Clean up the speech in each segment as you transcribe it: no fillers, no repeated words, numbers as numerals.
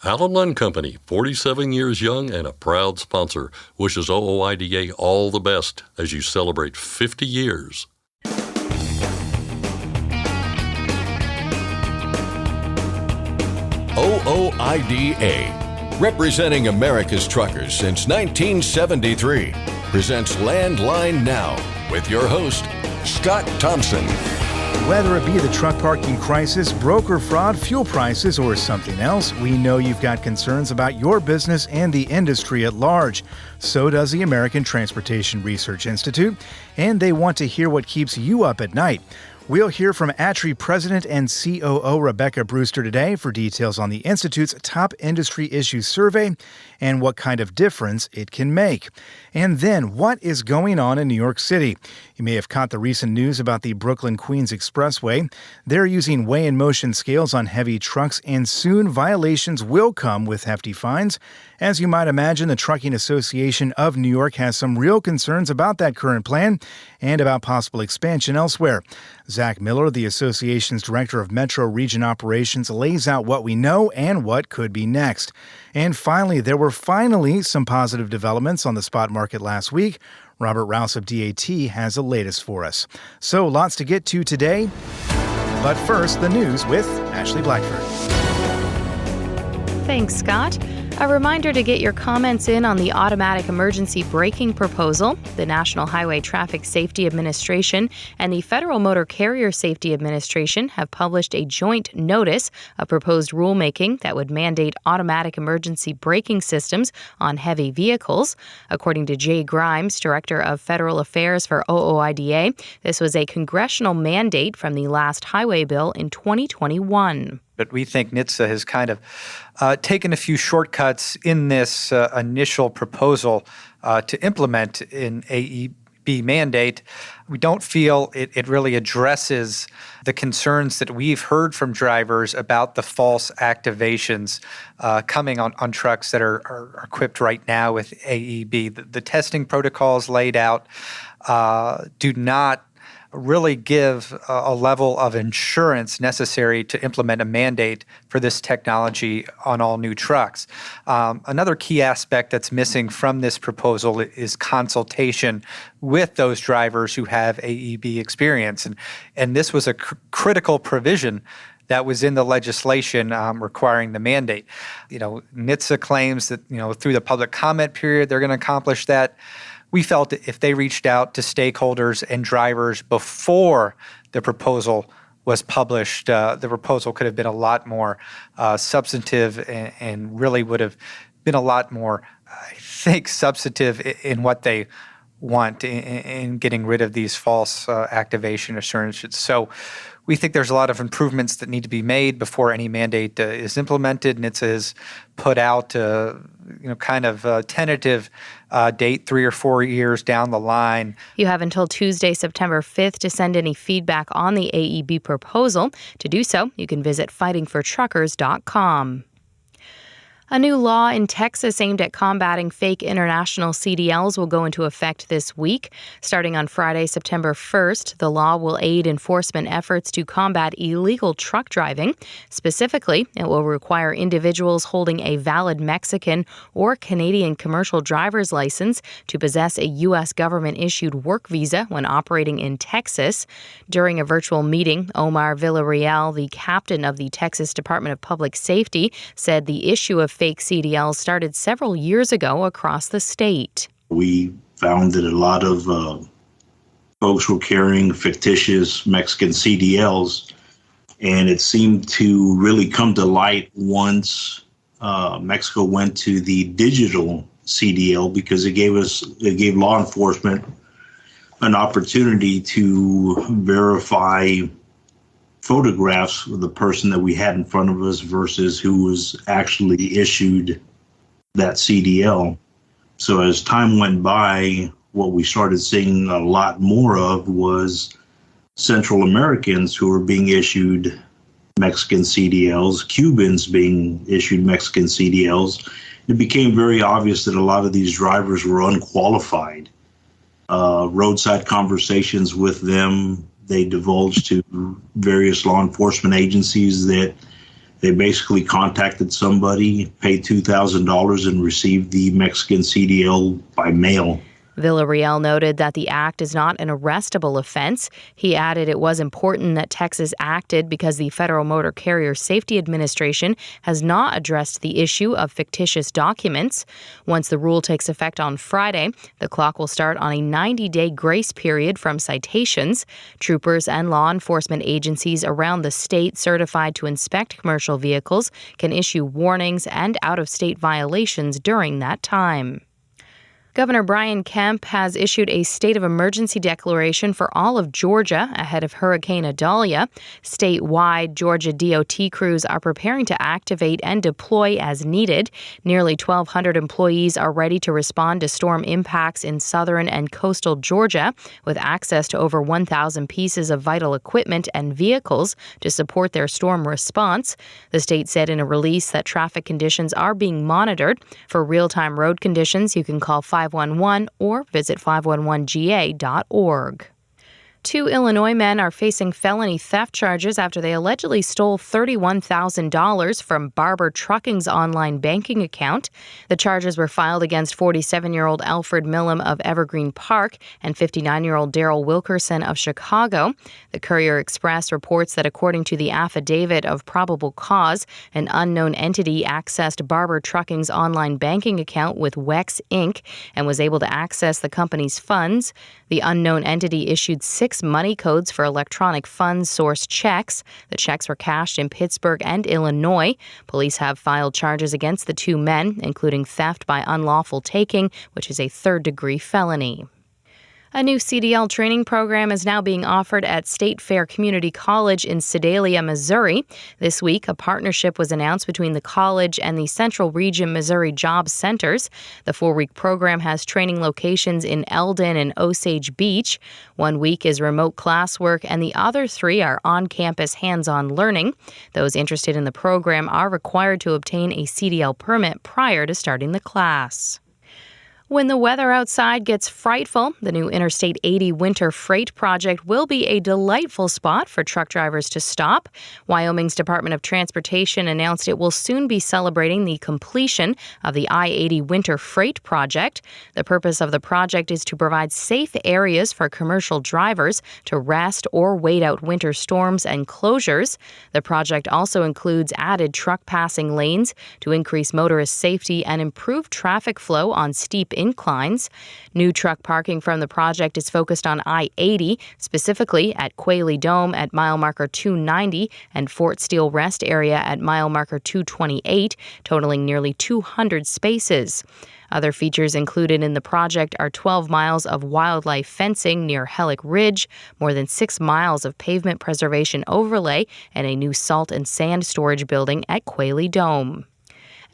Allen Company, 47 years young and a proud sponsor, wishes OOIDA all the best as you celebrate 50 years. OOIDA, representing America's truckers since 1973, presents Landline Now with your host, Scott Thompson. Whether it be the truck parking crisis, broker fraud, fuel prices, or something else, we know you've got concerns about your business and the industry at large. So does the American Transportation Research Institute, and they want to hear what keeps you up at night. We'll hear from ATRI President and COO Rebecca Brewster today for details on the Institute's top industry issues survey and what kind of difference it can make. And then, what is going on in New York City? You may have caught the recent news about the Brooklyn-Queens Expressway. They're using weigh-in-motion scales on heavy trucks, and soon violations will come with hefty fines. As you might imagine, the Trucking Association of New York has some real concerns about that current plan and about possible expansion elsewhere. Zach Miller, the association's director of Metro Region Operations, lays out what we know and what could be next. And finally, there were some positive developments on the spot market last week. Robert Rouse of DAT has the latest for us. So lots to get to today. But first, the news with Ashley Blackford. Thanks, Scott. A reminder to get your comments in on the automatic emergency braking proposal. The National Highway Traffic Safety Administration and the Federal Motor Carrier Safety Administration have published a joint notice of proposed rulemaking that would mandate automatic emergency braking systems on heavy vehicles. According to Jay Grimes, Director of Federal Affairs for OOIDA, this was a congressional mandate from the last highway bill in 2021. But we think NHTSA has kind of taken a few shortcuts in this initial proposal to implement an AEB mandate. We don't feel it really addresses the concerns that we've heard from drivers about the false activations coming on trucks that are equipped right now with AEB. The testing protocols laid out do not really give a level of insurance necessary to implement a mandate for this technology on all new trucks. Another key aspect that's missing from this proposal is consultation with those drivers who have AEB experience. And this was a critical provision that was in the legislation requiring the mandate. NHTSA claims that, through the public comment period, they're going to accomplish that. We felt that if they reached out to stakeholders and drivers before the proposal was published, the proposal could have been a lot more substantive and really would have been a lot more, I think, substantive in what they want in getting rid of these false activation assurances. So we think there's a lot of improvements that need to be made before any mandate is implemented. NHTSA has put out kind of a tentative date 3 or 4 years down the line. You have until Tuesday, September 5th to send any feedback on the AEB proposal. To do so, you can visit fightingfortruckers.com. A new law in Texas aimed at combating fake international CDLs will go into effect this week. Starting on Friday, September 1st, the law will aid enforcement efforts to combat illegal truck driving. Specifically, it will require individuals holding a valid Mexican or Canadian commercial driver's license to possess a U.S. government-issued work visa when operating in Texas. During a virtual meeting, Omar Villarreal, the captain of the Texas Department of Public Safety, said the issue of fake CDLs started several years ago across the state. We found that a lot of folks were carrying fictitious Mexican CDLs, and it seemed to really come to light once Mexico went to the digital CDL, because it gave law enforcement an opportunity to verify photographs of the person that we had in front of us versus who was actually issued that CDL. So as time went by, what we started seeing a lot more of was Central Americans who were being issued Mexican CDLs, Cubans being issued Mexican CDLs. It became very obvious that a lot of these drivers were unqualified. Roadside conversations with them, they divulged to various law enforcement agencies that They basically contacted somebody, paid $2,000, and received the Mexican CDL by mail. Villarreal noted that the act is not an arrestable offense. He added it was important that Texas acted because the Federal Motor Carrier Safety Administration has not addressed the issue of fictitious documents. Once the rule takes effect on Friday, the clock will start on a 90-day grace period from citations. Troopers and law enforcement agencies around the state certified to inspect commercial vehicles can issue warnings and out-of-state violations during that time. Governor Brian Kemp has issued a state of emergency declaration for all of Georgia ahead of Hurricane Idalia. Statewide, Georgia DOT crews are preparing to activate and deploy as needed. Nearly 1,200 employees are ready to respond to storm impacts in southern and coastal Georgia, with access to over 1,000 pieces of vital equipment and vehicles to support their storm response. The state said in a release that traffic conditions are being monitored. For real-time road conditions, you can call 511 or visit 511ga.org. 2 Illinois men are facing felony theft charges after they allegedly stole $31,000 from Barber Trucking's online banking account. The charges were filed against 47-year-old Alfred Millam of Evergreen Park and 59-year-old Daryl Wilkerson of Chicago. The Courier Express reports that according to the affidavit of probable cause, an unknown entity accessed Barber Trucking's online banking account with WEX Inc. and was able to access the company's funds. The unknown entity issued 6 money codes for electronic funds source checks. The checks were cashed in Pittsburgh and Illinois. Police have filed charges against the 2 men, including theft by unlawful taking, which is a third-degree felony. A new CDL training program is now being offered at State Fair Community College in Sedalia, Missouri. This week, a partnership was announced between the college and the Central Region Missouri Job Centers. The 4-week program has training locations in Eldon and Osage Beach. 1 week is remote classwork, and the other 3 are on-campus hands-on learning. Those interested in the program are required to obtain a CDL permit prior to starting the class. When the weather outside gets frightful, the new Interstate 80 winter freight project will be a delightful spot for truck drivers to stop. Wyoming's Department of Transportation announced it will soon be celebrating the completion of the I-80 winter freight project. The purpose of the project is to provide safe areas for commercial drivers to rest or wait out winter storms and closures. The project also includes added truck passing lanes to increase motorist safety and improve traffic flow on steep inclines. New truck parking from the project is focused on I-80, specifically at Quayle Dome at mile marker 290 and Fort Steele Rest area at mile marker 228, totaling nearly 200 spaces. Other features included in the project are 12 miles of wildlife fencing near Hellick Ridge, more than 6 miles of pavement preservation overlay, and a new salt and sand storage building at Quayle Dome.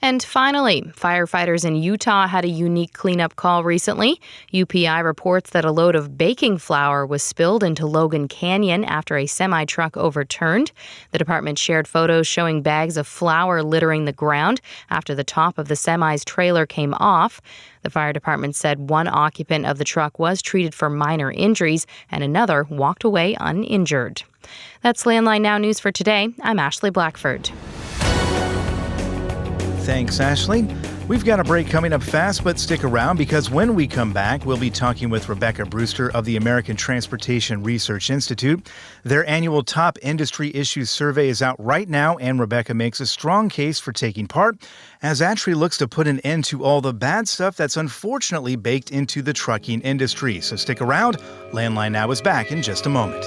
And finally, firefighters in Utah had a unique cleanup call recently. UPI reports that a load of baking flour was spilled into Logan Canyon after a semi-truck overturned. The department shared photos showing bags of flour littering the ground after the top of the semi's trailer came off. The fire department said 1 occupant of the truck was treated for minor injuries and another walked away uninjured. That's Landline Now News for today. I'm Ashley Blackford. Thanks, Ashley. We've got a break coming up fast, but stick around because when we come back, we'll be talking with Rebecca Brewster of the American Transportation Research Institute. Their annual Top Industry Issues survey is out right now, and Rebecca makes a strong case for taking part as ATRI looks to put an end to all the bad stuff that's unfortunately baked into the trucking industry. So stick around. Landline Now is back in just a moment.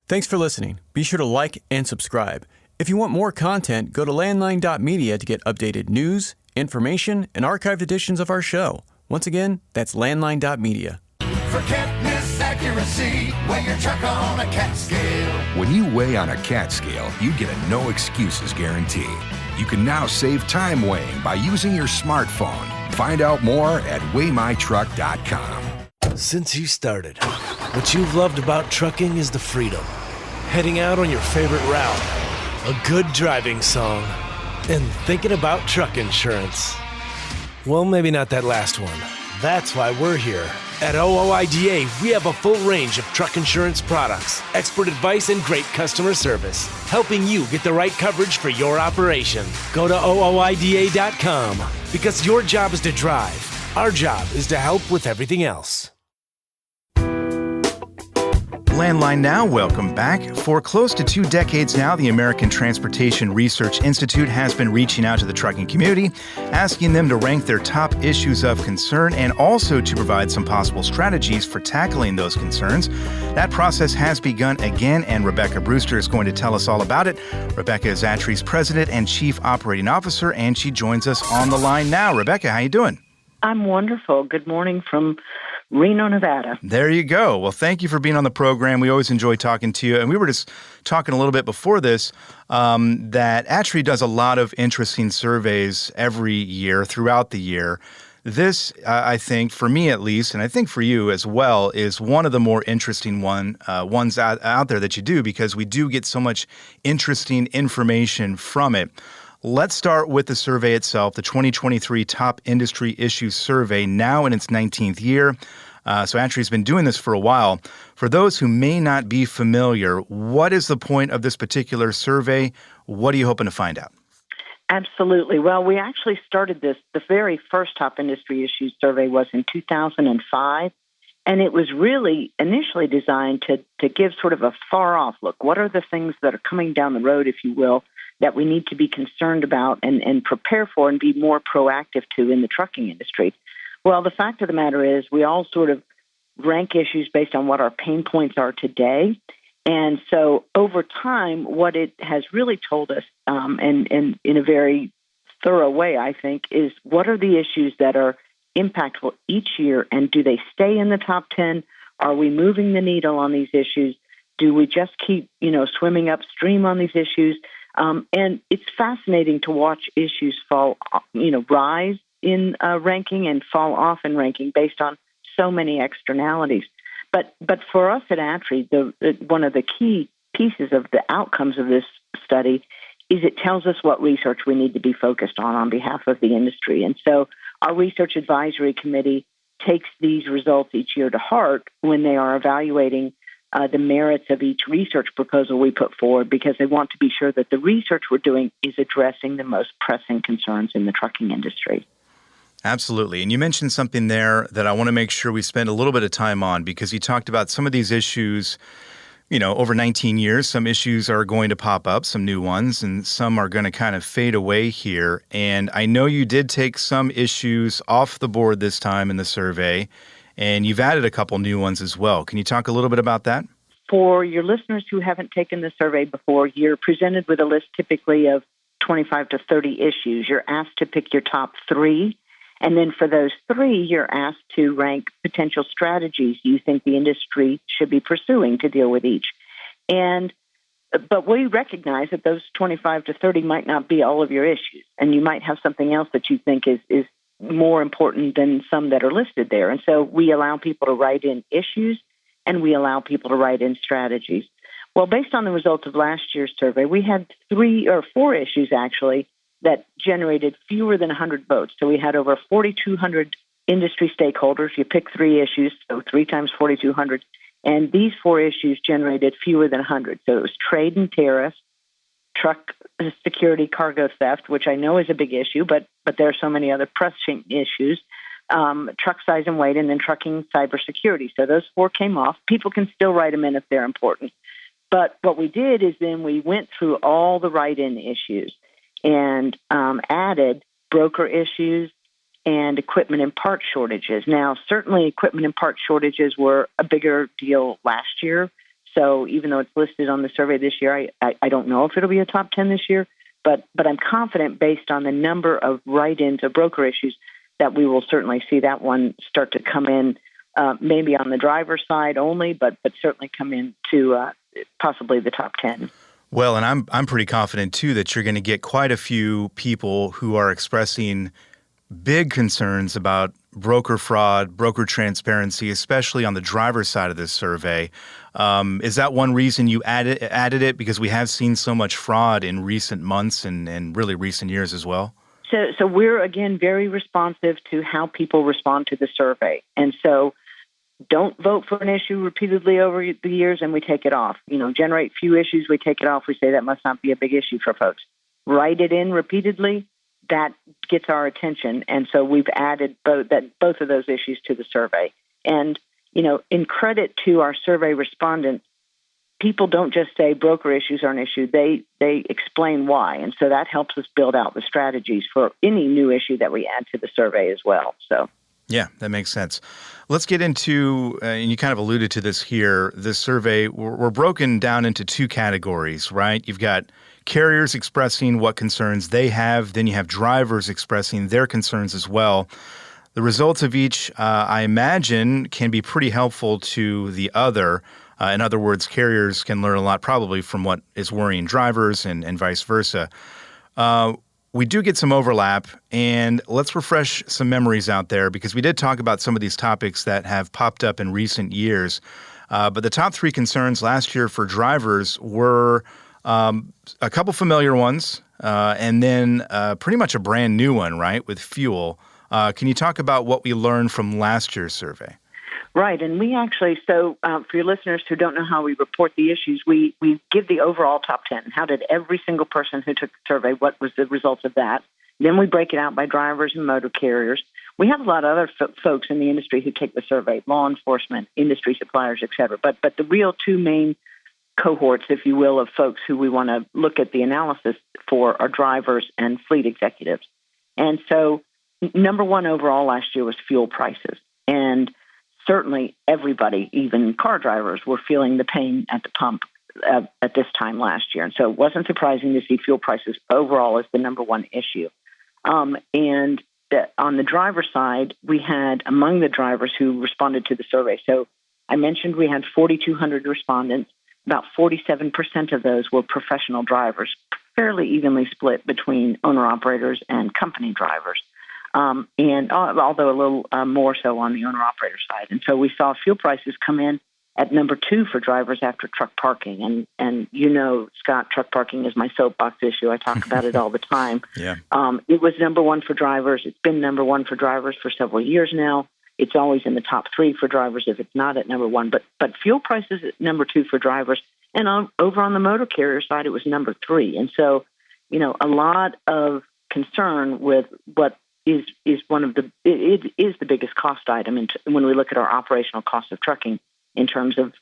Thanks for listening. Be sure to like and subscribe. If you want more content, go to landline.media to get updated news, information, and archived editions of our show. Once again, that's landline.media. Forget miss accuracy, weigh your truck on a cat scale. When you weigh on a cat scale, you get a no excuses guarantee. You can now save time weighing by using your smartphone. Find out more at weightmytruck.com. Since you started, what you've loved about trucking is the freedom. Heading out on your favorite route, a good driving song, and thinking about truck insurance. Well, maybe not that last one, That's why we're here. At OOIDA, we have a full range of truck insurance products, expert advice, and great customer service, helping you get the right coverage for your operation. Go to OOIDA.com because your job is to drive. Our job is to help with everything else. Landline Now, welcome back. For close to 2 decades now, the American Transportation Research Institute has been reaching out to the trucking community, asking them to rank their top issues of concern and also to provide some possible strategies for tackling those concerns. That process has begun again, and Rebecca Brewster is going to tell us all about it. Rebecca is ATRI's President and Chief Operating Officer, and she joins us on the line now. Rebecca, how you doing? I'm wonderful. Good morning from Reno, Nevada. There you go. Well, thank you for being on the program. We always enjoy talking to you. And we were just talking a little bit before this that ATRI does a lot of interesting surveys every year, throughout the year. This, I think, for me at least, and I think for you as well, is one of the more interesting ones out there that you do, because we do get so much interesting information from it. Let's start with the survey itself, the 2023 Top Industry Issues Survey, now in its 19th year. So ATRI's been doing this for a while. For those who may not be familiar, what is the point of this particular survey? What are you hoping to find out? Absolutely. Well, we actually started this. The very first Top Industry Issues Survey was in 2005, and it was really initially designed to give sort of a far-off look. What are the things that are coming down the road, if you will, that we need to be concerned about and prepare for and be more proactive to in the trucking industry? Well, the fact of the matter is we all sort of rank issues based on what our pain points are today. And so over time, what it has really told us, and in a very thorough way, I think, is what are the issues that are impactful each year, and do they stay in the top 10? Are we moving the needle on these issues? Do we just keep, swimming upstream on these issues? And it's fascinating to watch issues rise in ranking and fall off in ranking based on so many externalities. But for us at ATRI, one of the key pieces of the outcomes of this study is it tells us what research we need to be focused on behalf of the industry. And so our Research Advisory Committee takes these results each year to heart when they are evaluating the merits of each research proposal we put forward, because they want to be sure that the research we're doing is addressing the most pressing concerns in the trucking industry. Absolutely. And you mentioned something there that I want to make sure we spend a little bit of time on, because you talked about some of these issues, over 19 years. Some issues are going to pop up, some new ones, and some are going to kind of fade away here. And I know you did take some issues off the board this time in the survey, and you've added a couple new ones as well. Can you talk a little bit about that? For your listeners who haven't taken the survey before, you're presented with a list typically of 25 to 30 issues. You're asked to pick your top 3. And then for those 3, you're asked to rank potential strategies you think the industry should be pursuing to deal with each. But we recognize that those 25 to 30 might not be all of your issues, and you might have something else that you think is more important than some that are listed there. And so we allow people to write in issues, and we allow people to write in strategies. Well, based on the results of last year's survey, we had 3 or 4 issues actually that generated fewer than 100 votes. So we had over 4,200 industry stakeholders. You pick 3 issues, so 3 times 4,200. And these 4 issues generated fewer than 100. So it was trade and tariffs, truck security, cargo theft, which I know is a big issue, but there are so many other pressing issues, truck size and weight, and then trucking cybersecurity. So those 4 came off. People can still write them in if they're important. But what we did is then we went through all the write-in issues and added broker issues and equipment and part shortages. Now, certainly equipment and part shortages were a bigger deal last year. So even though it's listed on the survey this year, I don't know if it'll be a top 10 this year, but I'm confident based on the number of write-ins of broker issues that we will certainly see that one start to come in, maybe on the driver's side only, but certainly come into possibly the top 10. Well, and I'm pretty confident, too, that you're going to get quite a few people who are expressing big concerns about broker fraud, broker transparency, especially on the driver's side of this survey. Is that one reason you added it? Because we have seen so much fraud in recent months and really recent years as well? So we're, again, very responsive to how people respond to the survey. And so don't vote for an issue repeatedly over the years and we take it off. Generate few issues, we take it off. We say that must not be a big issue for folks. Write it in repeatedly. That gets our attention. And so we've added both of those issues to the survey. And, in credit to our survey respondents, people don't just say broker issues are an issue. They explain why. And so that helps us build out the strategies for any new issue that we add to the survey as well. So. Yeah, that makes sense. Let's get into, and you kind of alluded to this here, this survey, we're broken down into two categories, right? You've got carriers expressing what concerns they have, then you have drivers expressing their concerns as well. The results of each, I imagine, can be pretty helpful to the other. In other words, carriers can learn a lot probably from what is worrying drivers and vice versa. We do get some overlap, and let's refresh some memories out there because we did talk about some of these topics that have popped up in recent years. But the top three concerns last year for drivers were a couple familiar ones and then pretty much a brand new one, right, with fuel. Can you talk about what we learned from last year's survey? Right, and we actually, for your listeners who don't know how we report the issues, we give the overall top 10. How did every single person who took the survey, what was the results of that? Then we break it out by drivers and motor carriers. We have a lot of other folks in the industry who take the survey, law enforcement, industry suppliers, et cetera. But the real two main cohorts, if you will, of folks who we want to look at the analysis for are drivers and fleet executives. And so number one overall last year was fuel prices. And certainly everybody, even car drivers, were feeling the pain at the pump at this time last year. And so it wasn't surprising to see fuel prices overall as the number one issue. And on the driver side, we had among the drivers who responded to the survey. So I mentioned we had 4,200 respondents. About 47% of those were professional drivers, fairly evenly split between owner-operators and company drivers. And although a little more so on the owner-operator side. And so we saw fuel prices come in at number two for drivers after truck parking. And Scott, truck parking is my soapbox issue. I talk about it all the time. Yeah. It was number one for drivers. It's been number one for drivers for several years now. It's always in the top three for drivers if it's not at number one. But fuel prices at number two for drivers. And over on the motor carrier side, it was number three. And so, a lot of concern with what is the biggest cost item when we look at our operational cost of trucking in terms of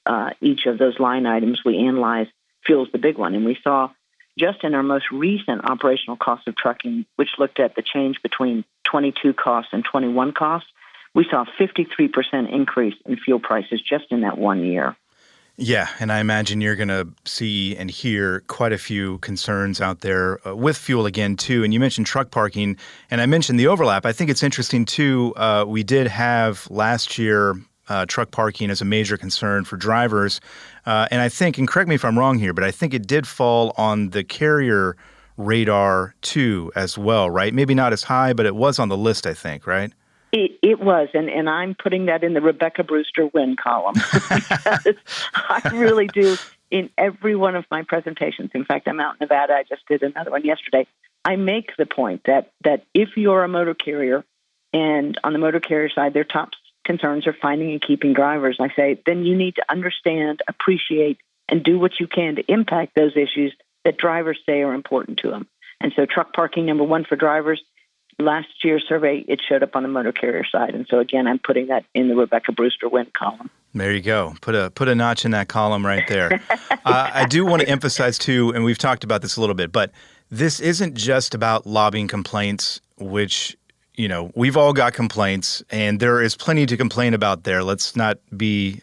each of those line items we analyze. Fuel's the big one, and we saw just in our most recent operational cost of trucking, which looked at the change between 22 costs and 21 costs, we saw a 53% increase in fuel prices just in that 1 year. Yeah, and I imagine you're going to see and hear quite a few concerns out there with fuel again, too. And you mentioned truck parking, and I mentioned the overlap. I think it's interesting, too. We did have last year truck parking as a major concern for drivers. And I think, and correct me if I'm wrong here, but I think it did fall on the carrier radar, too, as well, right? Maybe not as high, but it was on the list, I think, right? It was, and I'm putting that in the Rebecca Brewster win column because I really do in every one of my presentations. In fact, I'm out in Nevada. I just did another one yesterday. I make the point that if you're a motor carrier and on the motor carrier side, their top concerns are finding and keeping drivers, I say, then you need to understand, appreciate, and do what you can to impact those issues that drivers say are important to them. And so truck parking, number one for drivers. Last year's survey, it showed up on the motor carrier side. And so, again, I'm putting that in the Rebecca Brewster win column. There you go. Put a notch in that column right there. I do want to emphasize, too, and we've talked about this a little bit, but this isn't just about lobbying complaints, which, we've all got complaints, and there is plenty to complain about there. Let's not be,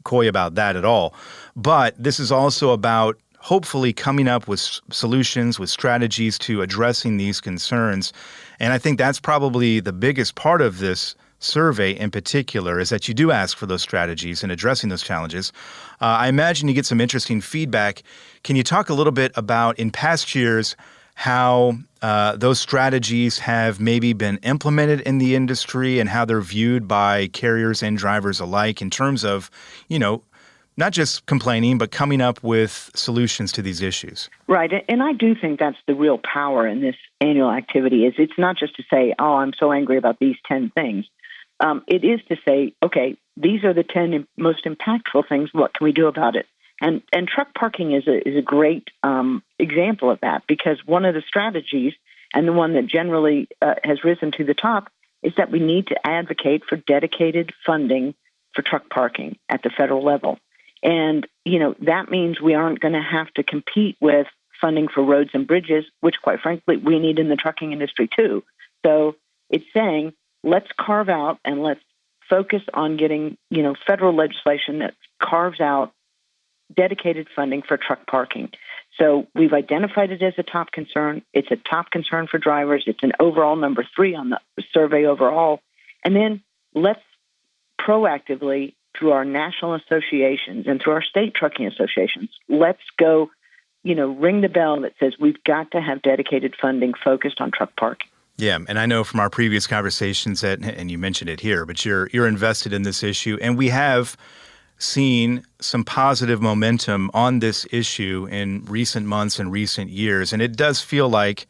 coy about that at all. But this is also about hopefully coming up with solutions, with strategies to addressing these concerns. And I think that's probably the biggest part of this survey in particular, is that you do ask for those strategies in addressing those challenges. I imagine you get some interesting feedback. Can you talk a little bit about, in past years, how those strategies have maybe been implemented in the industry and how they're viewed by carriers and drivers alike in terms of, not just complaining, but coming up with solutions to these issues. Right. And I do think that's the real power in this annual activity is it's not just to say, oh, I'm so angry about these 10 things. It is to say, okay, these are the 10 most impactful things. What can we do about it? And truck parking is a great example of that, because one of the strategies, and the one that generally has risen to the top, is that we need to advocate for dedicated funding for truck parking at the federal level. And, that means we aren't going to have to compete with funding for roads and bridges, which, quite frankly, we need in the trucking industry too. So it's saying, let's carve out and let's focus on getting, federal legislation that carves out dedicated funding for truck parking. So we've identified it as a top concern. It's a top concern for drivers. It's an overall number 3 on the survey overall. And then let's proactively, through our national associations and through our state trucking associations, let's go, ring the bell that says we've got to have dedicated funding focused on truck parking. Yeah, and I know from our previous conversations and you mentioned it here, but you're invested in this issue, and we have seen some positive momentum on this issue in recent months and recent years, and it does feel like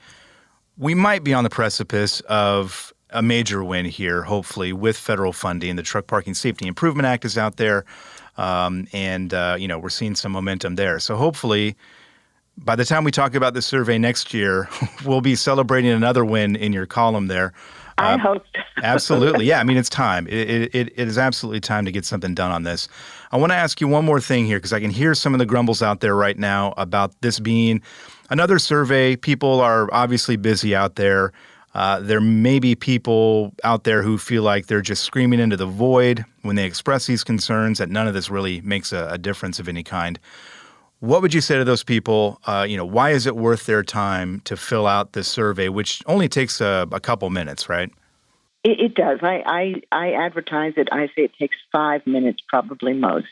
we might be on the precipice of a major win here, hopefully, with federal funding. The Truck Parking Safety Improvement Act is out there, and we're seeing some momentum there. So hopefully, by the time we talk about this survey next year, we'll be celebrating another win in your column there. I hope. Absolutely. Yeah, I mean, it's time. It is absolutely time to get something done on this. I want to ask you one more thing here, because I can hear some of the grumbles out there right now about this being another survey. People are obviously busy out there. There may be people out there who feel like they're just screaming into the void when they express these concerns, that none of this really makes a difference of any kind. What would you say to those people? Why is it worth their time to fill out this survey, which only takes a couple minutes, right? It does. I advertise it. I say it takes 5 minutes, probably most.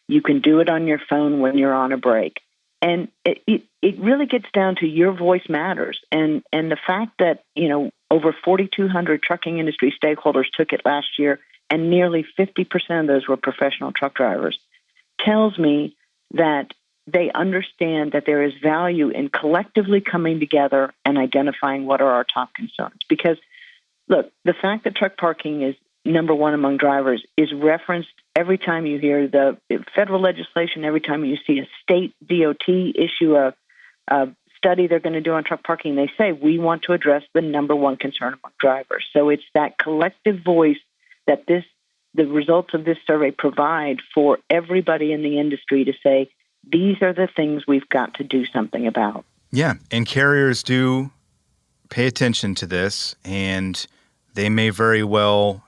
You can do it on your phone when you're on a break. And it really gets down to your voice matters. And the fact that, over 4,200 trucking industry stakeholders took it last year, and nearly 50% of those were professional truck drivers, tells me that they understand that there is value in collectively coming together and identifying what are our top concerns. Because, look, the fact that truck parking is number 1 among drivers is referenced every time you hear the federal legislation, every time you see a state DOT issue a study they're going to do on truck parking. They say, we want to address the number 1 concern among drivers. So it's that collective voice that the results of this survey provide for everybody in the industry to say, these are the things we've got to do something about. Yeah, and carriers do pay attention to this, and they may very well,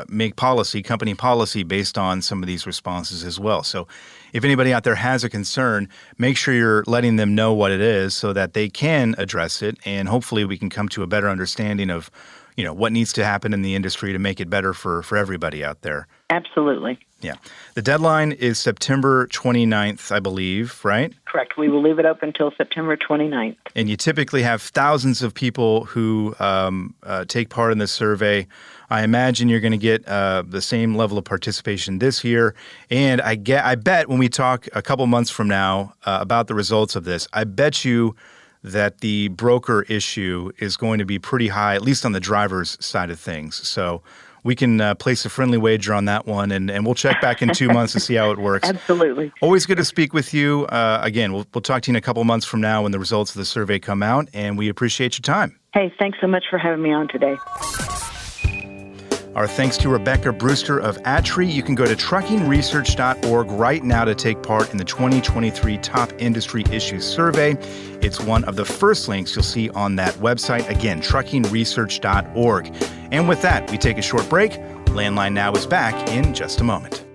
make company policy based on some of these responses as well. So if anybody out there has a concern, make sure you're letting them know what it is so that they can address it, and hopefully we can come to a better understanding of, what needs to happen in the industry to make it better for everybody out there. Absolutely. Yeah. The deadline is September 29th, I believe, right? Correct. We will leave it open until September 29th. And you typically have thousands of people who take part in this survey. I imagine you're going to get the same level of participation this year. And I bet when we talk a couple months from now about the results of this, I bet you that the broker issue is going to be pretty high, at least on the driver's side of things. So we can place a friendly wager on that one, and we'll check back in 2 months to see how it works. Absolutely. Always good to speak with you. Again, we'll talk to you in a couple months from now when the results of the survey come out, and we appreciate your time. Hey, thanks so much for having me on today. Our thanks to Rebecca Brewster of ATRI. You can go to truckingresearch.org right now to take part in the 2023 Top Industry Issues Survey. It's one of the first links you'll see on that website. Again, truckingresearch.org. And with that, we take a short break. Landline Now is back in just a moment.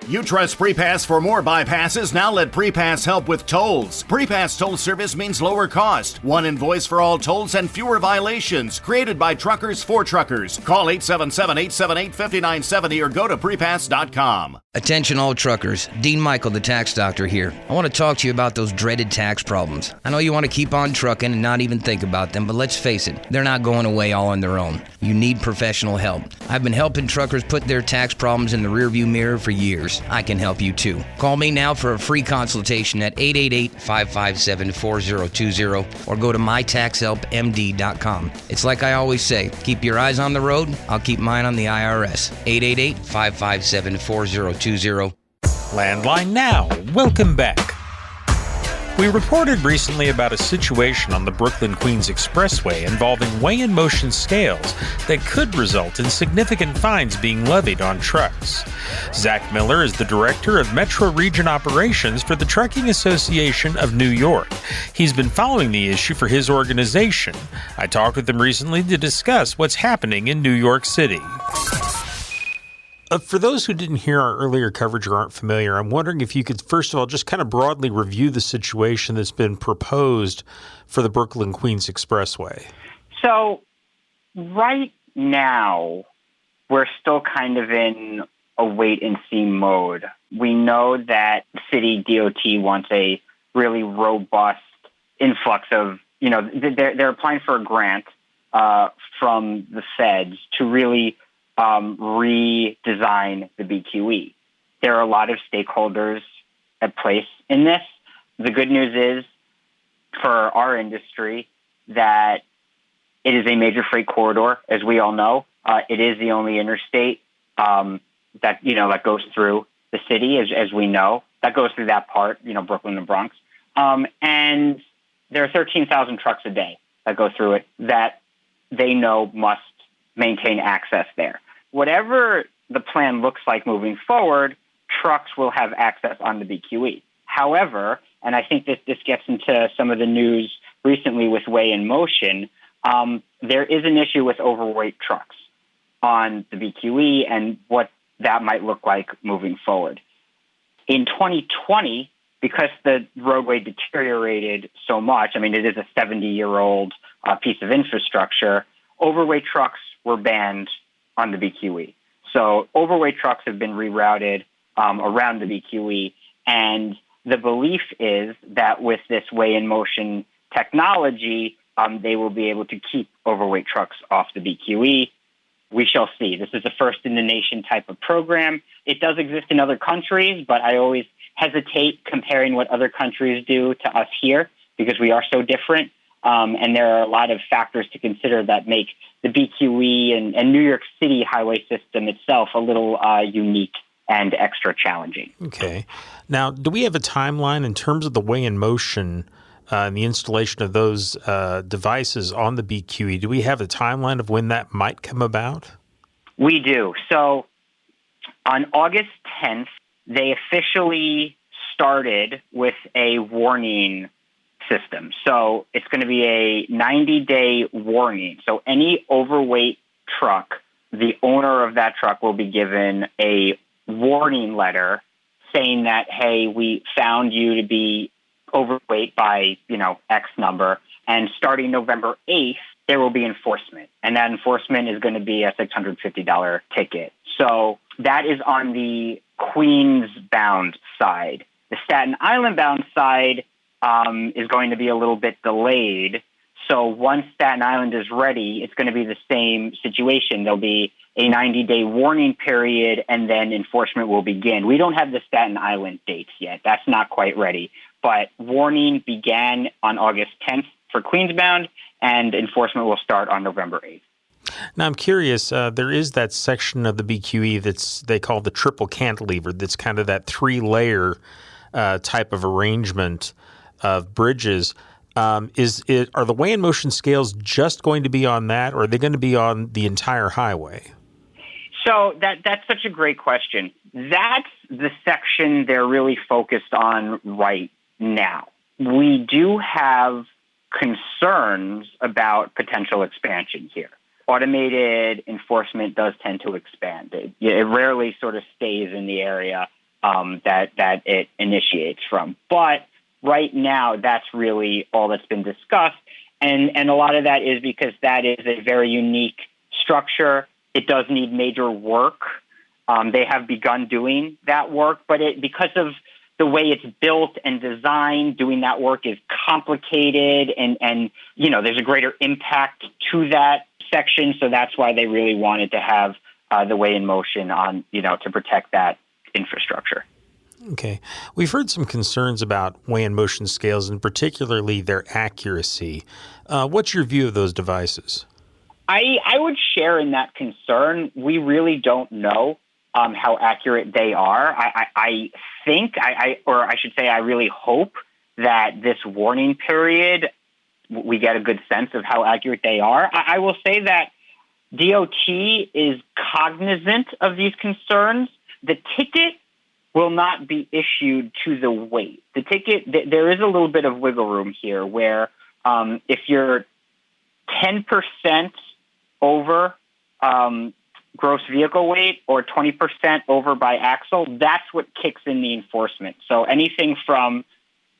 You trust PrePass for more bypasses? Now let PrePass help with tolls. PrePass toll service means lower cost, one invoice for all tolls, and fewer violations. Created by truckers for truckers. Call 877-878-5970 or go to prepass.com. Attention all truckers, Dean Michael, the tax doctor here. I want to talk to you about those dreaded tax problems. I know you want to keep on trucking and not even think about them, but let's face it, they're not going away all on their own. You need professional help. I've been helping truckers put their tax problems in the rearview mirror for years. truckers, I can help you too. Call me now for a free consultation at 888-557-4020 or go to mytaxhelpmd.com. It's like I always say, keep your eyes on the road, I'll keep mine on the IRS. 888-557-4020. Landline Now, welcome back. We reported recently about a situation on the Brooklyn-Queens Expressway involving weigh-in-motion scales that could result in significant fines being levied on trucks. Zach Miller is the director of Metro Region Operations for the Trucking Association of New York. He's been following the issue for his organization. I talked with him recently to discuss what's happening in New York City. For those who didn't hear our earlier coverage or aren't familiar, I'm wondering if you could, first of all, just kind of broadly review the situation that's been proposed for the Brooklyn-Queens Expressway. So right now, we're still kind of in a wait-and-see mode. We know that city DOT wants a really robust influx of, they're applying for a grant from the feds to really redesign the BQE. There are a lot of stakeholders at place in this. The good news is for our industry that it is a major freight corridor, as we all know. It is the only interstate that goes through the city, as we know. That goes through that part, Brooklyn and Bronx. And there are 13,000 trucks a day that go through it that they know must maintain access there. Whatever the plan looks like moving forward, trucks will have access on the BQE. However, and I think this gets into some of the news recently with weigh-in-motion, there is an issue with overweight trucks on the BQE and what that might look like moving forward. In 2020, because the roadway deteriorated so much, it is a 70-year-old piece of infrastructure, overweight trucks were banned on the BQE. So overweight trucks have been rerouted around the BQE, and the belief is that with this weigh-in-motion technology, they will be able to keep overweight trucks off the BQE. We shall see. This is a first-in-the-nation type of program. It does exist in other countries, but I always hesitate comparing what other countries do to us here because we are so different. And there are a lot of factors to consider that make the BQE and New York City highway system itself a little unique and extra challenging. Okay. Now, do we have a timeline in terms of the weigh-in-motion and the installation of those devices on the BQE? Do we have a timeline of when that might come about? We do. So on August 10th, they officially started with a warning system. So it's going to be a 90-day warning. So any overweight truck, the owner of that truck will be given a warning letter saying that, hey, we found you to be overweight by, X number. And starting November 8th, there will be enforcement. And that enforcement is going to be a $650 ticket. So that is on the Queens-bound side. The Staten Island-bound side is going to be a little bit delayed. So once Staten Island is ready, it's going to be the same situation. There'll be a 90-day warning period, and then enforcement will begin. We don't have the Staten Island dates yet. That's not quite ready. But warning began on August 10th for Queensbound, and enforcement will start on November 8th. Now, I'm curious, there is that section of the BQE they call the triple cantilever. That's kind of that three-layer type of arrangement of bridges. Are the weigh-in-motion scales just going to be on that, or are they going to be on the entire highway? So that's such a great question. That's the section they're really focused on right now. We do have concerns about potential expansion here. Automated enforcement does tend to expand. It rarely sort of stays in the area that it initiates from. But right now, that's really all that's been discussed. And a lot of that is because that is a very unique structure. It does need major work. They have begun doing that work, but because of the way it's built and designed, doing that work is complicated and there's a greater impact to that section. So that's why they really wanted to have the weigh-in-motion on, to protect that infrastructure. Okay. We've heard some concerns about weigh and motion scales, and particularly their accuracy. What's your view of those devices? I would share in that concern. We really don't know how accurate they are. I think, or I should say, I really hope that this warning period, we get a good sense of how accurate they are. I will say that DOT is cognizant of these concerns. The ticket will not be issued to the weight. The ticket, there is a little bit of wiggle room here where if you're 10% over gross vehicle weight or 20% over by axle, that's what kicks in the enforcement. So anything from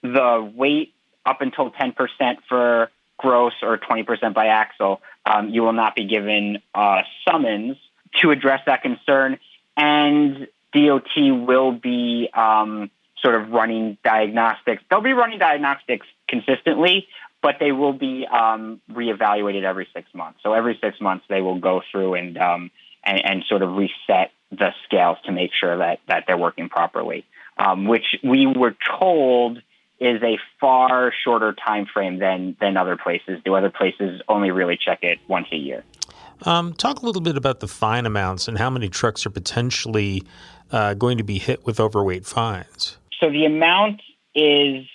the weight up until 10% for gross or 20% by axle, you will not be given a summons to address that concern. And DOT will be sort of running diagnostics. They'll be running diagnostics consistently, but they will be reevaluated every 6 months. So every 6 months they will go through and sort of reset the scales to make sure that they're working properly, which we were told is a far shorter time frame than other places do. Other places only really check it once a year. Talk a little bit about the fine amounts and how many trucks are potentially going to be hit with overweight fines. So the amount is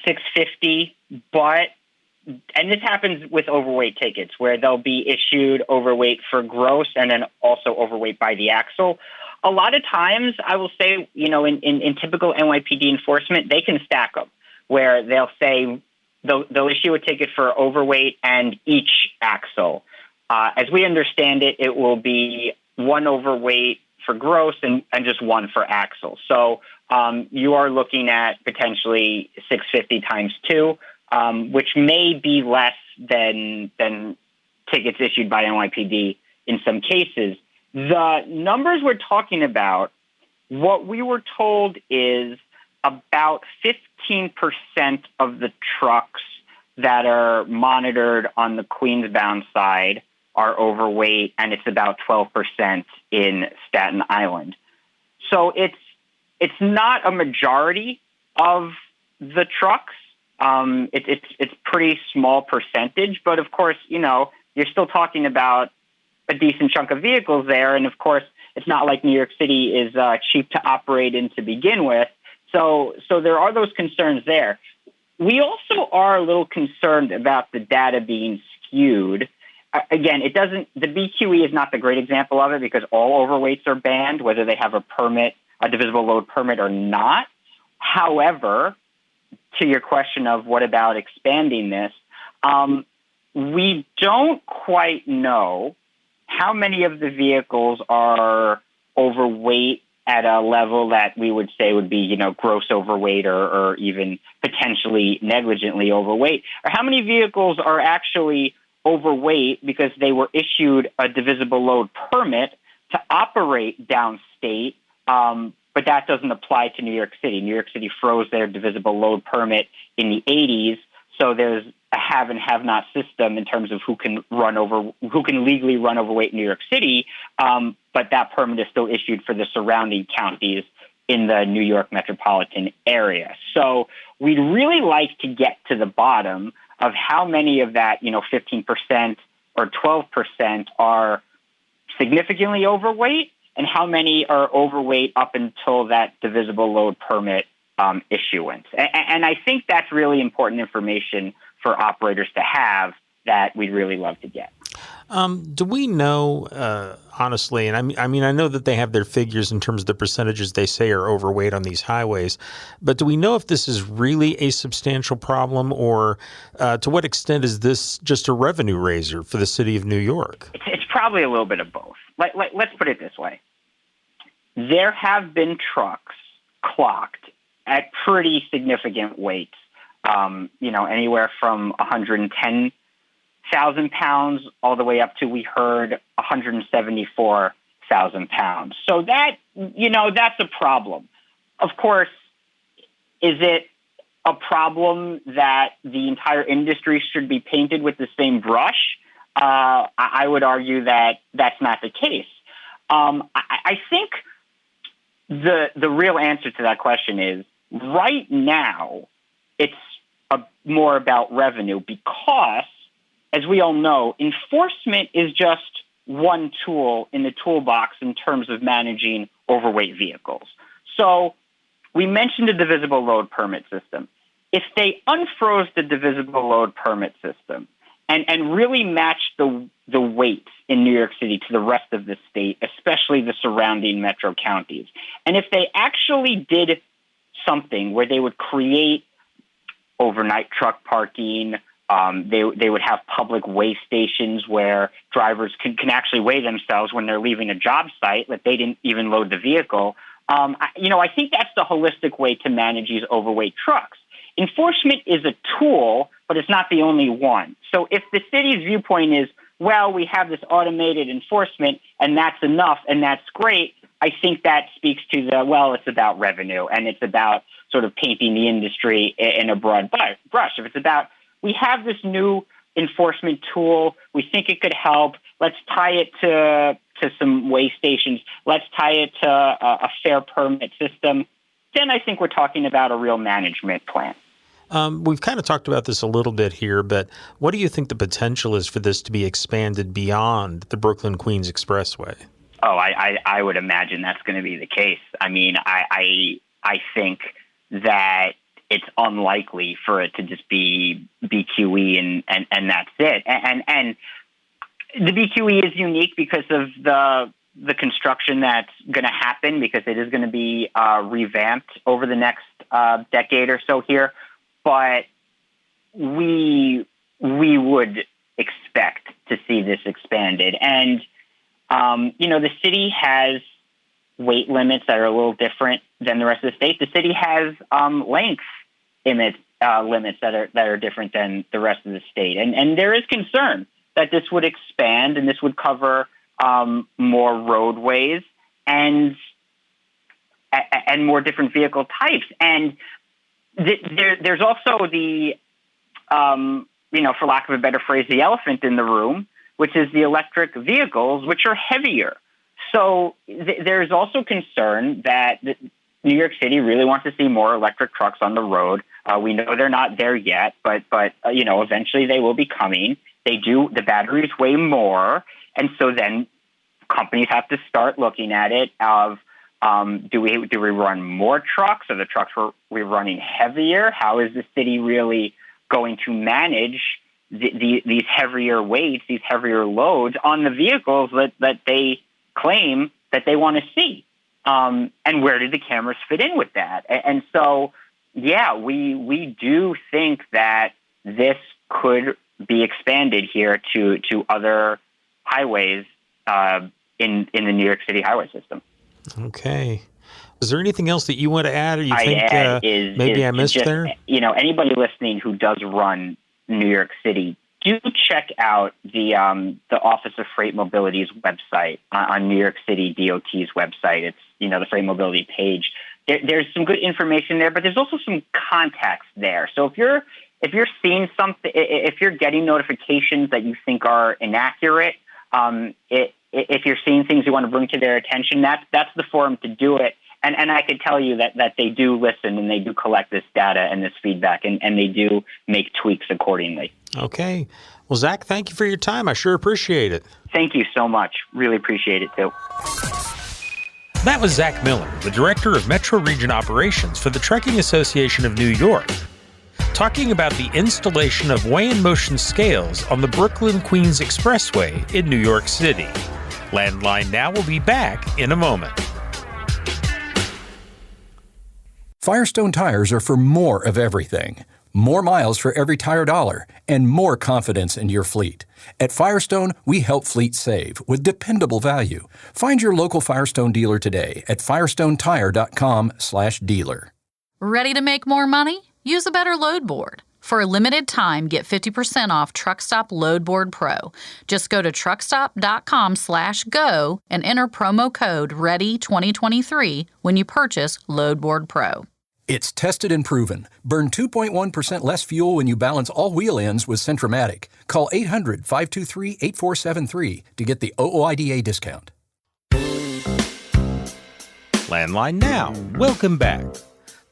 $650, and this happens with overweight tickets where they'll be issued overweight for gross and then also overweight by the axle. A lot of times, I will say, in typical NYPD enforcement, they can stack them where they'll say they'll issue a ticket for overweight and each axle. As we understand it, it will be one overweight for gross and just one for axle. So you are looking at potentially $650 times 2, which may be less than tickets issued by NYPD in some cases. The numbers we're talking about, what we were told is about 15% of the trucks that are monitored on the Queens-bound side are overweight, and it's about 12% in Staten Island. So it's not a majority of the trucks. It's pretty small percentage, but of course, you're still talking about a decent chunk of vehicles there, and of course, it's not like New York City is cheap to operate in to begin with. So there are those concerns there. We also are a little concerned about the data being skewed. Again, the BQE is not the great example of it because all overweights are banned, whether they have a permit, a divisible load permit or not. However, to your question of what about expanding this, we don't quite know how many of the vehicles are overweight at a level that we would say would be, gross overweight or even potentially negligently overweight, or how many vehicles are actually overweight because they were issued a divisible load permit to operate downstate, but that doesn't apply to New York City. New York City froze their divisible load permit in the 80s, so there's a have and have not system in terms of who can legally run overweight in New York City, but that permit is still issued for the surrounding counties in the New York metropolitan area. So we'd really like to get to the bottom of how many of that, 15% or 12% are significantly overweight and how many are overweight up until that divisible load permit issuance. And I think that's really important information for operators to have that we'd really love to get. Do we know, honestly, and I mean, I know that they have their figures in terms of the percentages they say are overweight on these highways, but do we know if this is really a substantial problem, or to what extent is this just a revenue raiser for the city of New York? It's probably a little bit of both. Let's put it this way. There have been trucks clocked at pretty significant weights, anywhere from 110,000 pounds all the way up to, we heard, 174,000 pounds. So that's a problem. Of course, is it a problem that the entire industry should be painted with the same brush? I would argue that that's not the case. I think the real answer to that question is right now it's more about revenue because, as we all know, enforcement is just one tool in the toolbox in terms of managing overweight vehicles. So we mentioned the divisible load permit system. If they unfroze the divisible load permit system and really matched the weights in New York City to the rest of the state, especially the surrounding metro counties, and if they actually did something where they would create overnight truck parking, they would have public weigh stations where drivers can actually weigh themselves when they're leaving a job site that they didn't even load the vehicle. I think that's the holistic way to manage these overweight trucks. Enforcement is a tool, but it's not the only one. So if the city's viewpoint is, well, we have this automated enforcement and that's enough and that's great, I think that speaks to it's about revenue and it's about sort of painting the industry in a broad brush. If it's about, we have this new enforcement tool, we think it could help, let's tie it to some weigh stations, let's tie it to a fair permit system, then I think we're talking about a real management plan. We've kind of talked about this a little bit here, but what do you think the potential is for this to be expanded beyond the Brooklyn-Queens Expressway? Oh, I would imagine that's going to be the case. I mean, I think that it's unlikely for it to just be BQE and that's it. And the BQE is unique because of the construction that's going to happen, because it is going to be revamped over the next decade or so here. But we would expect to see this expanded. And, the city has weight limits that are a little different than the rest of the state. The city has length limits that are different than the rest of the state. And there is concern that this would expand and this would cover more roadways and more different vehicle types. And there's also the, for lack of a better phrase, the elephant in the room, which is the electric vehicles, which are heavier. So there's also concern that New York City really wants to see more electric trucks on the road. We know they're not there yet, but eventually they will be coming. The batteries weigh more, and so then companies have to start looking at it of, do we run more trucks? Are the trucks we're running heavier? How is the city really going to manage these heavier weights, these heavier loads on the vehicles that they claim that they want to see? And where do the cameras fit in with that? And so, we do think that this could be expanded here to other highways in the New York City highway system. Okay. Is there anything else that you want to add, or you think I missed just, there? Anybody listening who does run New York City, do check out the Office of Freight Mobility's website on New York City DOT's website. It's the Freight Mobility page. There's some good information there, but there's also some context there. So if you're seeing something, if you're getting notifications that you think are inaccurate, if you're seeing things you want to bring to their attention, that's the forum to do it. And I can tell you that they do listen and they do collect this data and this feedback, and they do make tweaks accordingly. Okay. Well, Zach, thank you for your time. I sure appreciate it. Thank you so much. Really appreciate it, too. That was Zach Miller, the Director of Metro Region Operations for the Trucking Association of New York, talking about the installation of weigh-in-motion scales on the Brooklyn-Queens Expressway in New York City. Landline Now will be back in a moment. Firestone tires are for more of everything. More miles for every tire dollar, and more confidence in your fleet. At Firestone, we help fleets save with dependable value. Find your local Firestone dealer today at firestonetire.com/dealer. Ready to make more money? Use a better load board. For a limited time, get 50% off Truckstop Load Board Pro. Just go to truckstop.com/go and enter promo code READY2023 when you purchase Load Board Pro. It's tested and proven. Burn 2.1% less fuel when you balance all wheel ends with Centromatic. Call 800-523-8473 to get the OOIDA discount. Landline Now. Welcome back.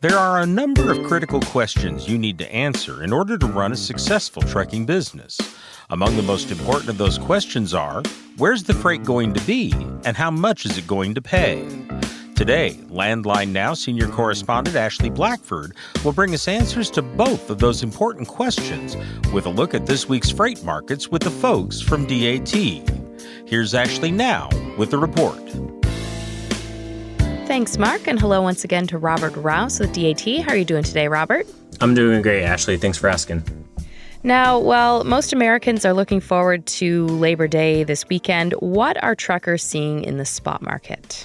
There are a number of critical questions you need to answer in order to run a successful trucking business. Among the most important of those questions are, where's the freight going to be and how much is it going to pay? Today, Landline Now senior correspondent Ashley Blackford will bring us answers to both of those important questions with a look at this week's freight markets with the folks from DAT. Here's Ashley now with the report. Thanks, Mark, and hello once again to Robert Rouse with DAT. How are you doing today, Robert? I'm doing great, Ashley. Thanks for asking. Now, while most Americans are looking forward to Labor Day this weekend, what are truckers seeing in the spot market?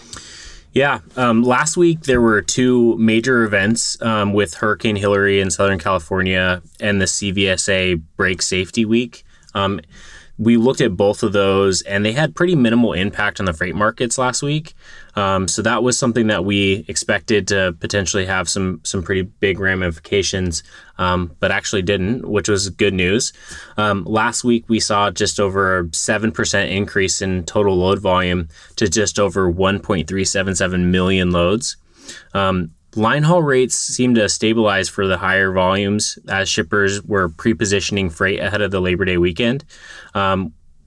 Yeah, last week there were two major events with Hurricane Hilary in Southern California and the CVSA Brake Safety Week. We looked at both of those, and they had pretty minimal impact on the freight markets last week. So that was something that we expected to potentially have some pretty big ramifications, but actually didn't, which was good news. Last week, we saw just over a 7% increase in total load volume to just over 1.377 million loads. Line haul rates seem to stabilize for the higher volumes as shippers were pre-positioning freight ahead of the Labor Day weekend.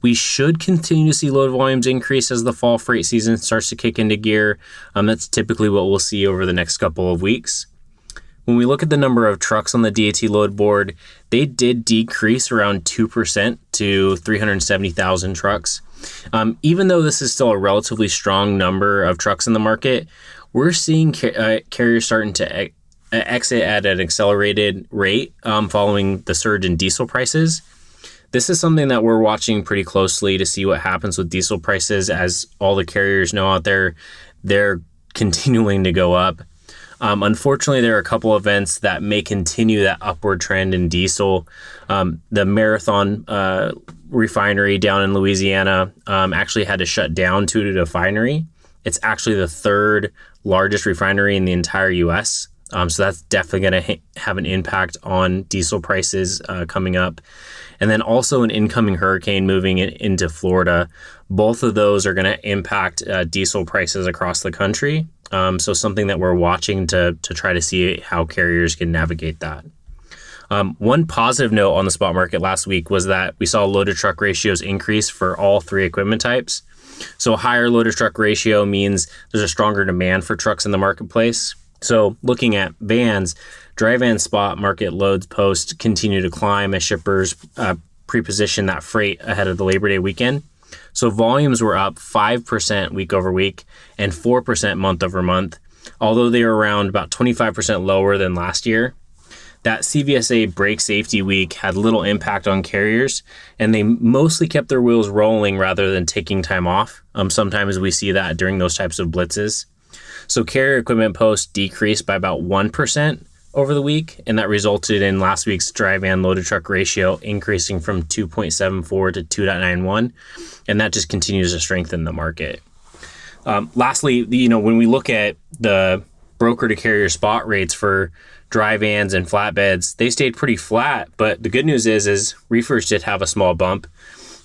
We should continue to see load volumes increase as the fall freight season starts to kick into gear. That's typically what we'll see over the next couple of weeks. When we look at the number of trucks on the DAT load board, they did decrease around 2% to 370,000 trucks. Even though this is still a relatively strong number of trucks in the market, we're seeing carriers starting to exit at an accelerated rate following the surge in diesel prices. This is something that we're watching pretty closely to see what happens with diesel prices. As all the carriers know out there, they're continuing to go up. Unfortunately, there are a couple events that may continue that upward trend in diesel. The Marathon refinery down in Louisiana actually had to shut down due to a refinery. It's actually the third largest refinery in the entire U.S., so that's definitely going to have an impact on diesel prices coming up. And then also an incoming hurricane moving into Florida. Both of those are going to impact diesel prices across the country. So something that we're watching to try to see how carriers can navigate that. One positive note on the spot market last week was that we saw load-to-truck ratios increase for all three equipment types. So a higher load-to-truck ratio means there's a stronger demand for trucks in the marketplace. So looking at vans, dry van spot market loads post continue to climb as shippers pre-position that freight ahead of the Labor Day weekend. So volumes were up 5% week over week and 4% month over month, although they were around about 25% lower than last year. That CVSA Brake Safety Week had little impact on carriers, and they mostly kept their wheels rolling rather than taking time off. Sometimes we see that during those types of blitzes. So carrier equipment posts decreased by about 1% over the week, and that resulted in last week's dry van load-to-truck ratio increasing from 2.74 to 2.91, and that just continues to strengthen the market. Lastly, when we look at the broker-to-carrier spot rates for dry vans and flatbeds, they stayed pretty flat, but the good news is reefers did have a small bump.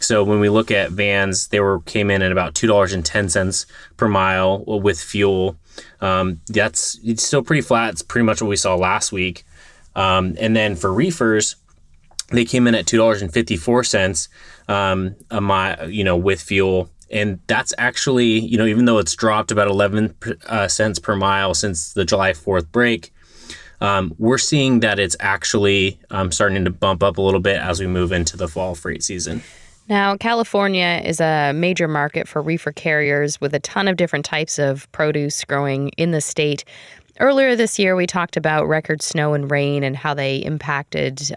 So when we look at vans, came in at about $2.10 per mile with fuel. It's still pretty flat. It's pretty much what we saw last week. And then for reefers, they came in at $2.54 a mile, with fuel. And that's actually, even though it's dropped about 11 cents per mile since the July 4th break, we're seeing that it's actually starting to bump up a little bit as we move into the fall freight season. Now, California is a major market for reefer carriers with a ton of different types of produce growing in the state. Earlier this year, we talked about record snow and rain and how they impacted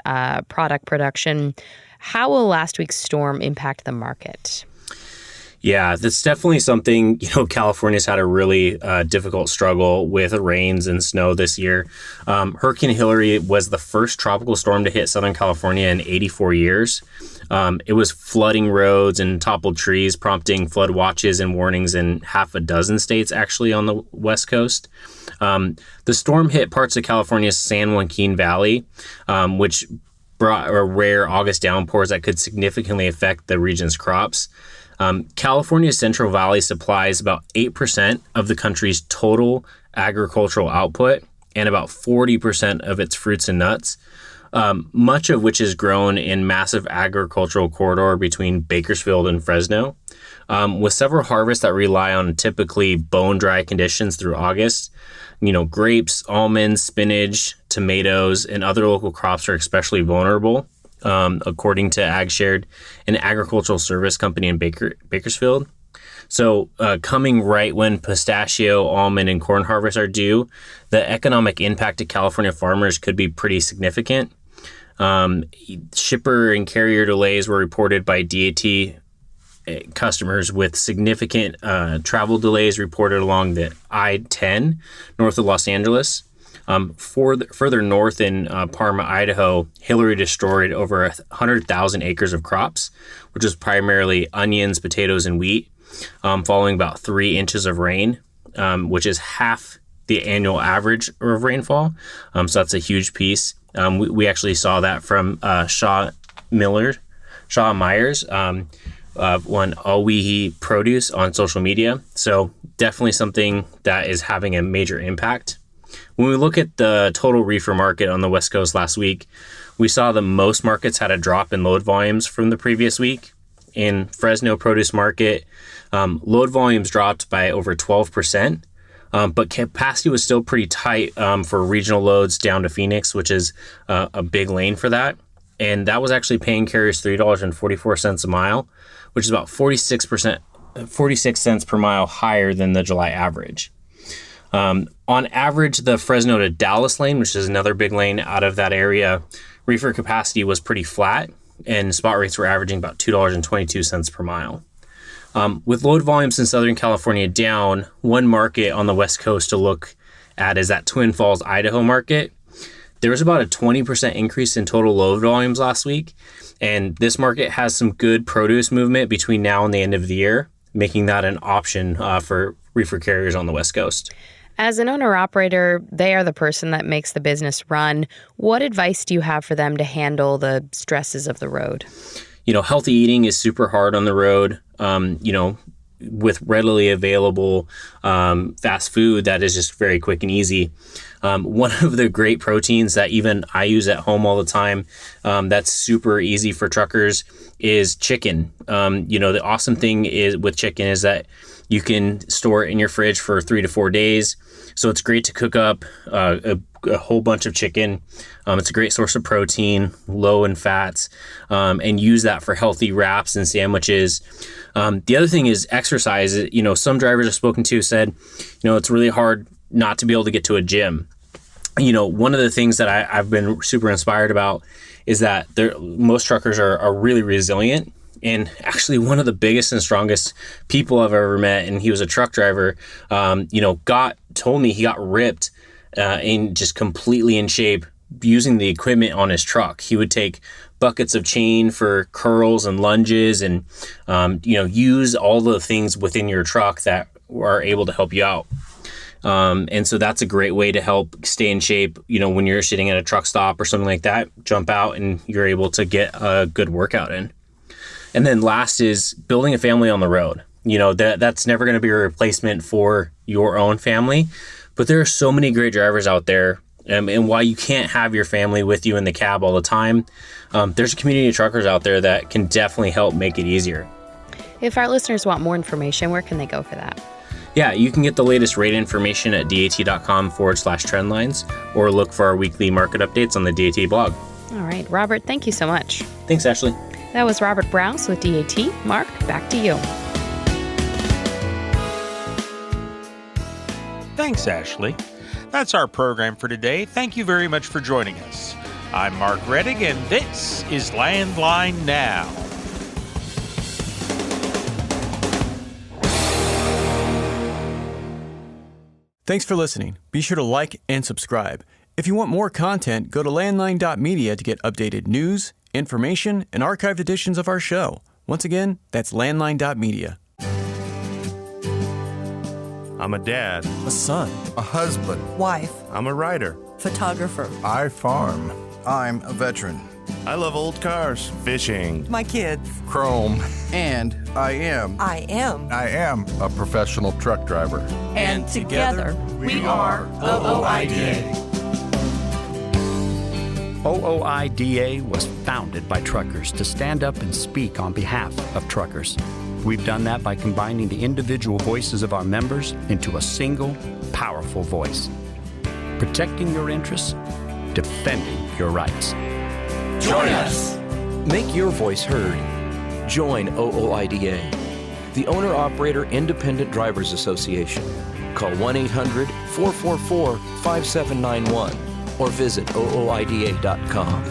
product production. How will last week's storm impact the market? Yeah, that's definitely something, California's had a really difficult struggle with rains and snow this year. Hurricane Hilary was the first tropical storm to hit Southern California in 84 years. It was flooding roads and toppled trees, prompting flood watches and warnings in half a dozen states actually on the West Coast. The storm hit parts of California's San Joaquin Valley, which brought rare August downpours that could significantly affect the region's crops. California's Central Valley supplies about 8% of the country's total agricultural output and about 40% of its fruits and nuts, much of which is grown in massive agricultural corridor between Bakersfield and Fresno. With several harvests that rely on typically bone-dry conditions through August, grapes, almonds, spinach, tomatoes, and other local crops are especially vulnerable, according to AgShared, an agricultural service company in Bakersfield. So coming right when pistachio, almond, and corn harvests are due, the economic impact to California farmers could be pretty significant. Shipper and carrier delays were reported by DAT customers, with significant travel delays reported along the I-10 north of Los Angeles. Further north in Parma, Idaho, Hillary destroyed over 100,000 acres of crops, which was primarily onions, potatoes, and wheat, following about 3 inches of rain, which is half the annual average of rainfall. So that's a huge piece. We actually saw that from Shaw Myers, one Alwehi Produce on social media. So definitely something that is having a major impact. When we look at the total reefer market on the West Coast last week, we saw that most markets had a drop in load volumes from the previous week. In Fresno produce market, load volumes dropped by over 12%, but capacity was still pretty tight for regional loads down to Phoenix, which is a big lane for that. And that was actually paying carriers $3.44 a mile, which is about 46 cents per mile higher than the July average. On average, the Fresno to Dallas lane, which is another big lane out of that area, reefer capacity was pretty flat, and spot rates were averaging about $2.22 per mile. With load volumes in Southern California down, one market on the West Coast to look at is that Twin Falls, Idaho market. There was about a 20% increase in total load volumes last week, and this market has some good produce movement between now and the end of the year, making that an option for reefer carriers on the West Coast. As an owner-operator, they are the person that makes the business run. What advice do you have for them to handle the stresses of the road? Healthy eating is super hard on the road. With readily available fast food that is just very quick and easy. One of the great proteins that even I use at home all the time that's super easy for truckers is chicken. The awesome thing with chicken is that you can store it in your fridge for 3 to 4 days. So it's great to cook up a whole bunch of chicken. It's a great source of protein, low in fats, and use that for healthy wraps and sandwiches. The other thing is exercise. Some drivers I've spoken to said, it's really hard not to be able to get to a gym. One of the things that I've been super inspired about is that most truckers are really resilient. And actually, one of the biggest and strongest people I've ever met, and he was a truck driver, told me he got ripped and just completely in shape using the equipment on his truck. He would take buckets of chain for curls and lunges and, use all the things within your truck that are able to help you out. And so that's a great way to help stay in shape. When you're sitting at a truck stop or something like that, jump out and you're able to get a good workout in. And then last is building a family on the road. That's never going to be a replacement for your own family, but there are so many great drivers out there. And while you can't have your family with you in the cab all the time, there's a community of truckers out there that can definitely help make it easier. If our listeners want more information, where can they go for that? Yeah, you can get the latest rate information at dat.com/trendlines or look for our weekly market updates on the DAT blog. All right, Robert, thank you so much. Thanks, Ashley. That was Robert Browse with DAT. Mark, back to you. Thanks, Ashley. That's our program for today. Thank you very much for joining us. I'm Mark Reddick, and this is Landline Now. Thanks for listening. Be sure to like and subscribe. If you want more content, go to landline.media to get updated news, information, and archived editions of our show. Once again, that's landline.media. I'm a dad, a son, a husband, wife. I'm a writer, photographer. I farm. I'm a veteran. I love old cars, fishing, My kids. Chrome. And I am a professional truck driver. And together, we are OOIDA. OOIDA was founded by truckers to stand up and speak on behalf of truckers. We've done that by combining the individual voices of our members into a single, powerful voice. Protecting your interests, defending your rights. Join us. Make your voice heard. Join OOIDA, the Owner-Operator Independent Drivers Association. Call 1-800-444-5791 or visit ooida.com.